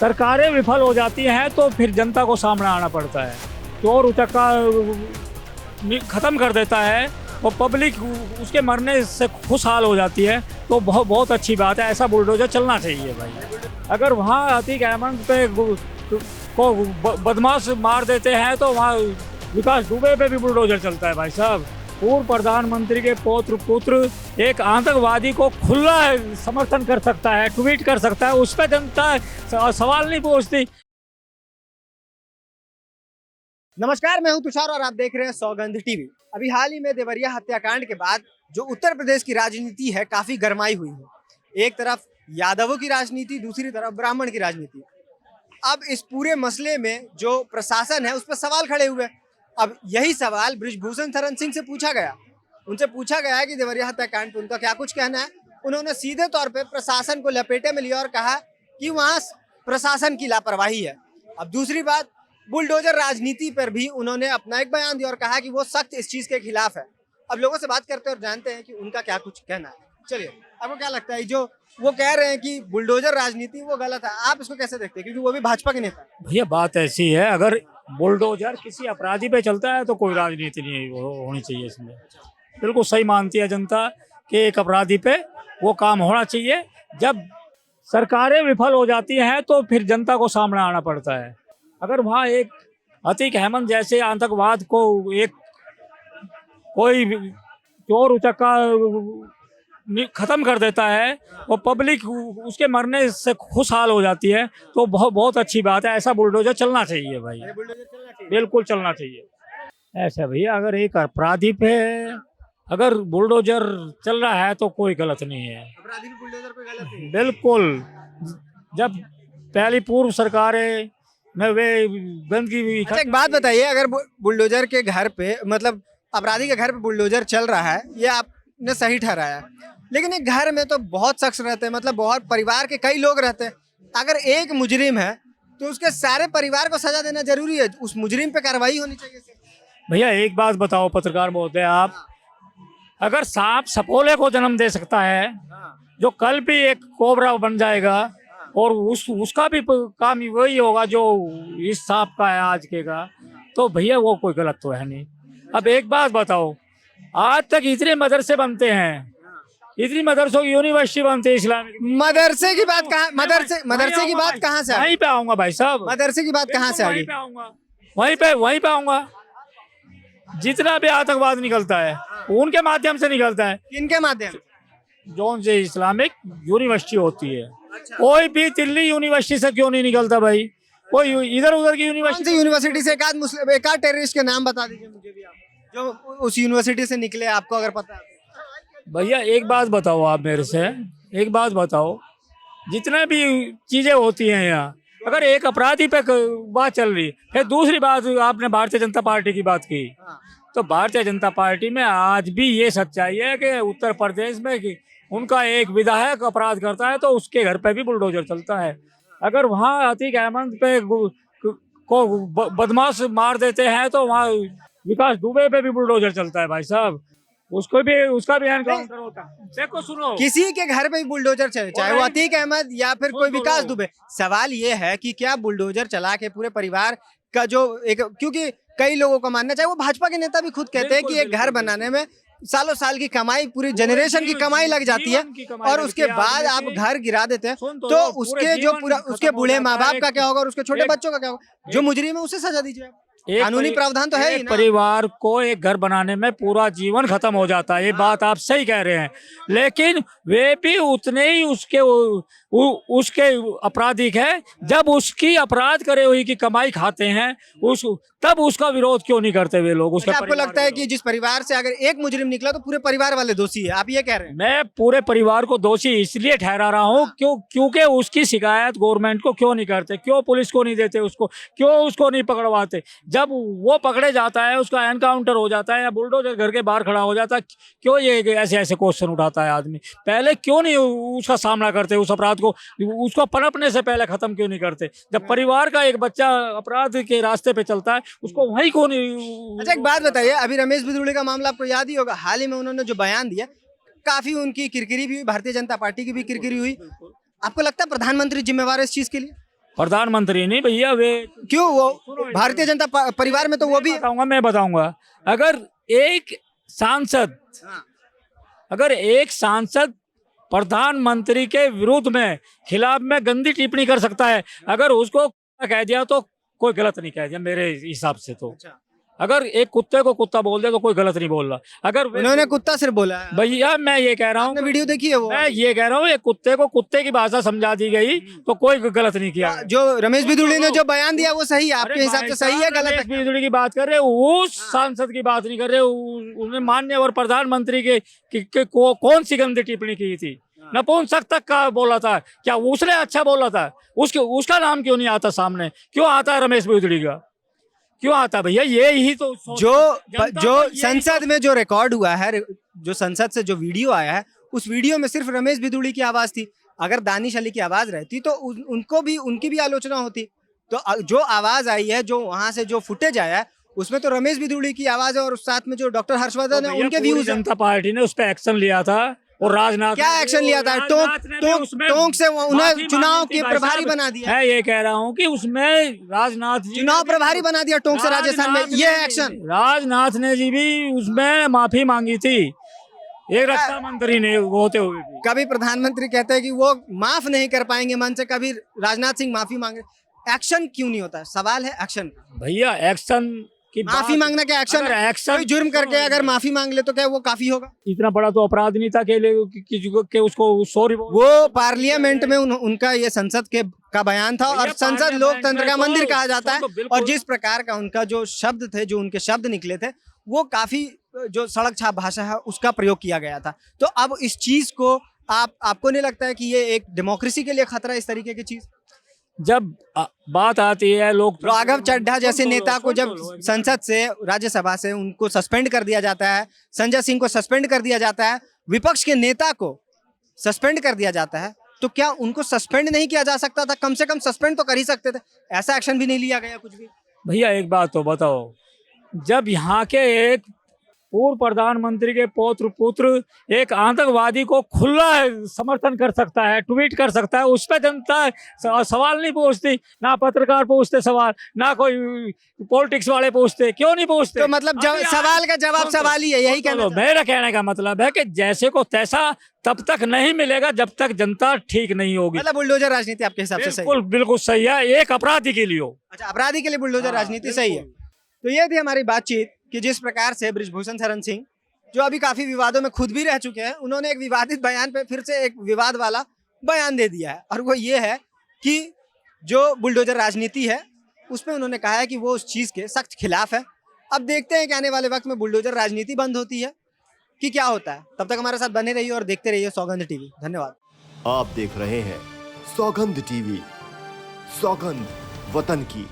सरकारें विफल हो जाती हैं तो फिर जनता को सामने आना पड़ता है। चोर उचक्का ख़त्म कर देता है और पब्लिक उसके मरने से खुशहाल हो जाती है, तो बहुत बहुत अच्छी बात है। ऐसा बुलडोजर चलना चाहिए भाई। अगर वहाँ अतीक अहमद पे को बदमाश मार देते हैं तो वहाँ विकास दुबे पे भी बुलडोजर चलता है भाई साहब। पूर्व प्रधानमंत्री के पौत्र पुत्र एक आतंकवादी को खुला समर्थन कर सकता है, ट्वीट कर सकता है, उस पर जनता सवाल नहीं पूछती। नमस्कार, मैं हूं तुषार और आप देख रहे हैं सौगंध टीवी। अभी हाल ही में देवरिया हत्याकांड के बाद जो उत्तर प्रदेश की राजनीति है काफी गरमाई हुई है। एक तरफ यादवों की राजनीति, दूसरी तरफ ब्राह्मण की राजनीति। अब इस पूरे मसले में जो प्रशासन है उस पर सवाल खड़े हुए। अब यही सवाल बृजभूषण शरण सिंह से पूछा गया। उनसे पूछा गया कि देवरिया हत्याकांड पर उनका क्या कुछ कहना है। उन्होंने सीधे तौर पर प्रशासन को लपेटे में लिया और कहा कि वहाँ प्रशासन की लापरवाही है। अब दूसरी बात, बुलडोजर राजनीति पर भी उन्होंने अपना एक बयान दिया और कहा कि वो सख्त इस चीज के खिलाफ है। अब लोगों से बात करते हैं और जानते हैं कि उनका क्या कुछ कहना है। चलिए, आपको क्या लगता है जो वो कह रहे हैं कि बुलडोजर राजनीति वो गलत है, आप इसको कैसे देखते हैं, क्योंकि वो भी भाजपा के नेता है? भैया बात ऐसी है, अगर बुलडोजर किसी अपराधी पे चलता है तो कोई राजनीति नहीं होनी चाहिए इसमें। बिल्कुल सही मानती है जनता कि एक अपराधी पे वो काम होना चाहिए। जब सरकारें विफल हो जाती हैं तो फिर जनता को सामने आना पड़ता है। अगर वहाँ एक अतीक अहमद जैसे आतंकवाद को एक कोई चोर उचक्का ख़त्म कर देता है और पब्लिक उसके मरने से खुशहाल हो जाती है, तो बहुत बहुत अच्छी बात है। ऐसा बुलडोजर चलना चाहिए भाई, बिल्कुल चलना चाहिए। ऐसा भैया, अगर एक अपराधी पे अगर बुलडोजर चल रहा है तो कोई गलत नहीं है। अपराधी भी बुलडोजर पे गलत नहीं है। बिल्कुल। जब पहली पूर्व सरकारें में वे गंदगी। अच्छा, एक बात बताइए, अगर बुलडोजर के घर पे, मतलब अपराधी के घर पे बुलडोजर चल रहा है, ये आपने सही ठहराया, लेकिन एक घर में तो बहुत शख्स रहते हैं, मतलब बहुत परिवार के कई लोग रहते हैं। अगर एक मुजरिम है तो उसके सारे परिवार को सजा देना जरूरी है, उस मुजरिम पे कार्रवाई होनी चाहिए। भैया एक बात बताओ पत्रकार महोदय, आप अगर सांप सपोले को जन्म दे सकता है, जो कल भी एक कोबरा बन जाएगा और उसका भी काम वही होगा जो इस सांप का है आज के का, तो भैया वो कोई गलत तो है नहीं। अब एक बात बताओ, आज तक इतने मदरसे बनते हैं, इतनी मदरसों की यूनिवर्सिटी बनती है इस्लामिक। मदरसे की बात कहाँ, मदरसे की बात कहाँ से? वहीं पे आऊंगा भाई साहब, मदरसे की बात कहाँ से आ गई? वहीं पे आऊंगा। जितना भी आतंकवाद निकलता है उनके माध्यम से निकलता है। किनके माध्यम? जोन से इस्लामिक यूनिवर्सिटी होती है। कोई भी दिल्ली यूनिवर्सिटी से क्यों नहीं निकलता भाई, कोई इधर उधर की यूनिवर्सिटी से एक आध टेररिस्ट के नाम बता दीजिए मुझे भी, आप जो उस यूनिवर्सिटी से निकले, आपको अगर पता है। भैया एक बात बताओ, आप मेरे से एक बात बताओ, जितने भी चीजें होती हैं यहाँ, अगर एक अपराधी पे बात चल रही, फिर दूसरी बात आपने भारतीय जनता पार्टी की बात की, तो भारतीय जनता पार्टी में आज भी ये सच्चाई है कि उत्तर प्रदेश में कि उनका एक विधायक अपराध करता है तो उसके घर पे भी बुलडोजर चलता है। अगर वहाँ अतीक अहमद पे को बदमाश मार देते हैं तो वहाँ विकास दुबे पे भी बुलडोजर चलता है भाई साहब। उसका भी एनकाउंटर होता है। देखो सुनो, किसी के घर पे भी बुलडोजर चले, चाहे वो अतीक अहमद या फिर कोई विकास दुबे। सवाल ये है कि क्या बुलडोजर चला के पूरे परिवार का जो एक, क्योंकि कई लोगों का मानना, चाहे वो भाजपा के नेता भी खुद कहते हैं कि एक घर बनाने में सालों साल की कमाई, पूरी जनरेशन की कमाई लग जाती है, और उसके बाद आप घर गिरा देते हैं, तो उसके जो पूरा उसके बूढ़े माँ बाप का क्या होगा और उसके छोटे बच्चों का क्या होगा? जो मुजरिम है उसे सजा दीजिए। कानूनी प्रावधान तो है ही ना। परिवार को एक घर बनाने में पूरा जीवन खत्म हो जाता है, ये बात आप सही कह रहे हैं, लेकिन वे भी उतने ही उसके अपराधिक है। जब उसकी अपराध करे हुई की कमाई खाते हैं तब उसका विरोध क्यों नहीं करते वे लोग? उसका आपको लगता है कि जिस परिवार से अगर एक मुजरिम निकला तो पूरे परिवार वाले दोषी है, आप ये कह रहे हैं? मैं पूरे परिवार को दोषी इसलिए ठहरा रहा हूँ क्योंकि उसकी शिकायत गवर्नमेंट को क्यों नहीं करते, क्यों पुलिस को नहीं देते उसको, क्यों उसको नहीं पकड़वाते? जब वो पकड़े जाता है, उसका एनकाउंटर हो जाता है या बुलडोजर घर के बाहर खड़ा हो जाता है, क्यों ये ऐसे ऐसे क्वेश्चन उठाता है आदमी? पहले क्यों नहीं उसका सामना करते, उस अपराध को उसको पनपने से पहले खत्म क्यों नहीं करते? जब परिवार का एक बच्चा अपराध के रास्ते पे चलता है, उसको वहीं क्यों नहीं? अच्छा, एक बात बताइए, अभी रमेश बिदुड़े का मामला आपको याद ही होगा। हाल ही में उन्होंने जो बयान दिया, काफी उनकी किरकिरी भी हुई, भारतीय जनता पार्टी की भी किरकिरी हुई। आपको लगता है प्रधानमंत्री जिम्मेवार है इस चीज के लिए? प्रधानमंत्री नहीं भैया, वे क्यों? वो भारतीय जनता परिवार में तो वो भी मैं बताऊंगा। अगर एक सांसद प्रधानमंत्री के विरुद्ध में, खिलाफ में गंदी टिप्पणी कर सकता है, अगर उसको कह दिया तो कोई गलत नहीं कह दिया मेरे हिसाब से। तो अगर एक कुत्ते को कुत्ता बोल दे तो कोई गलत नहीं बोल रहा। अगर उन्होंने कुत्ता सिर्फ बोला है भैया, मैं ये कह रहा हूँ, वीडियो देखी है वो, मैं ये कह रहा हूँ, एक कुत्ते को कुत्ते की भाषा समझा दी गई तो कोई गलत नहीं किया। जो रमेश बिधुड़ी ने जो बयान दिया वो सही है आपके हिसाब से? सही है, गलत है? बिधुड़ी की बात कर रहे, उस सांसद की बात नहीं कर रहे। उन्होंने माननीय प्रधानमंत्री के कौन सी गंदी टिप्पणी की थी? नपुंसक तक का बोला था क्या? उसने अच्छा बोला था? उसका नाम क्यों नहीं आता सामने? क्यों आता है रमेश बिधुड़ी का? क्यों आता भैया? ये ही तो जो संसद में जो रिकॉर्ड हुआ है, जो संसद से जो वीडियो आया है, उस वीडियो में सिर्फ रमेश बिधुड़ी की आवाज थी। अगर दानिश अली की आवाज रहती तो उनकी भी आलोचना होती। तो जो आवाज आई है, जो वहां से जो फुटेज आया है, उसमें तो रमेश बिधुड़ी की आवाज है और साथ में जो डॉक्टर हर्षवर्धन है उनके व्यूज। जनता पार्टी ने उस पर एक्शन लिया था और राजनाथ क्या एक्शन लिया था? टोंक से उन्हें चुनाव के प्रभारी बना दिया। मैं ये कह रहा हूँ कि उसमें राजनाथ जी चुनाव प्रभारी बना दिया टोंक से राजस्थान में, ये एक्शन। राजनाथ ने जी भी उसमें माफी मांगी थी, एक रक्षा मंत्री ने होते हुए भी। कभी प्रधानमंत्री कहते हैं कि वो माफ नहीं कर पाएंगे मन से, कभी राजनाथ सिंह माफी मांगे। एक्शन क्यों नहीं होता? सवाल है एक्शन का। भैया एक्शन की माफी मांगना क्या एक्शन है? एक्शन कोई जुर्म करके अगर माफी मांग ले तो क्या वो काफी होगा? इतना बड़ा तो अपराध नहीं था कि उसको सॉरी। वो पार्लियामेंट में उनका ये संसद का बयान था और संसद लोकतंत्र का मंदिर कहा जाता है। और जिस प्रकार का उनका जो शब्द थे, जो उनके शब्द निकले थे, वो काफी जो सड़क छाप भाषा है उसका प्रयोग किया गया था। तो अब इस चीज को आपको नहीं लगता है कि ये एक डेमोक्रेसी के लिए खतरा है, इस तरीके की चीज? जब बात आती है लोग, राघव चड्ढा जैसे नेता को जब संसद से, राज्यसभा से उनको सस्पेंड कर दिया जाता है, संजय सिंह को सस्पेंड कर दिया जाता है, विपक्ष के नेता को सस्पेंड कर दिया जाता है, तो क्या उनको सस्पेंड नहीं किया जा सकता था? कम से कम सस्पेंड तो कर ही सकते थे। ऐसा एक्शन भी नहीं लिया गया कुछ भी। भैया एक बात तो बताओ, जब यहाँ के एक पूर्व प्रधानमंत्री के पुत्र एक आतंकवादी को खुला समर्थन कर सकता है, ट्वीट कर सकता है, उस पर जनता सवाल नहीं पूछती, ना पत्रकार पूछते सवाल, ना कोई पॉलिटिक्स वाले पूछते। क्यों नहीं पूछते? तो मतलब सवाल का जवाब सवाल ही है, यही कहना। मेरा कहने का मतलब है कि जैसे को तैसा तब तक नहीं मिलेगा जब तक जनता ठीक नहीं होगी। मतलब बुलडोजर राजनीति आपके हिसाब से सही? बिल्कुल सही है, एक अपराधी के लिए। अच्छा, अपराधी के लिए बुलडोजर राजनीति सही है। तो ये थी हमारी बातचीत कि जिस प्रकार से बृजभूषण शरण सिंह, जो अभी काफी विवादों में खुद भी रह चुके हैं, उन्होंने एक विवादित बयान पे फिर से एक विवाद वाला बयान दे दिया है। और वो ये है कि जो बुलडोजर राजनीति है उसमें उन्होंने कहा है कि वो उस चीज के सख्त खिलाफ है। अब देखते हैं कि आने वाले वक्त में बुलडोजर राजनीति बंद होती है कि क्या होता है। तब तक हमारे साथ बने रहिए और देखते रहिए सौगंध टीवी। धन्यवाद। आप देख रहे हैं सौगंध टीवी, सौगंध वतन की।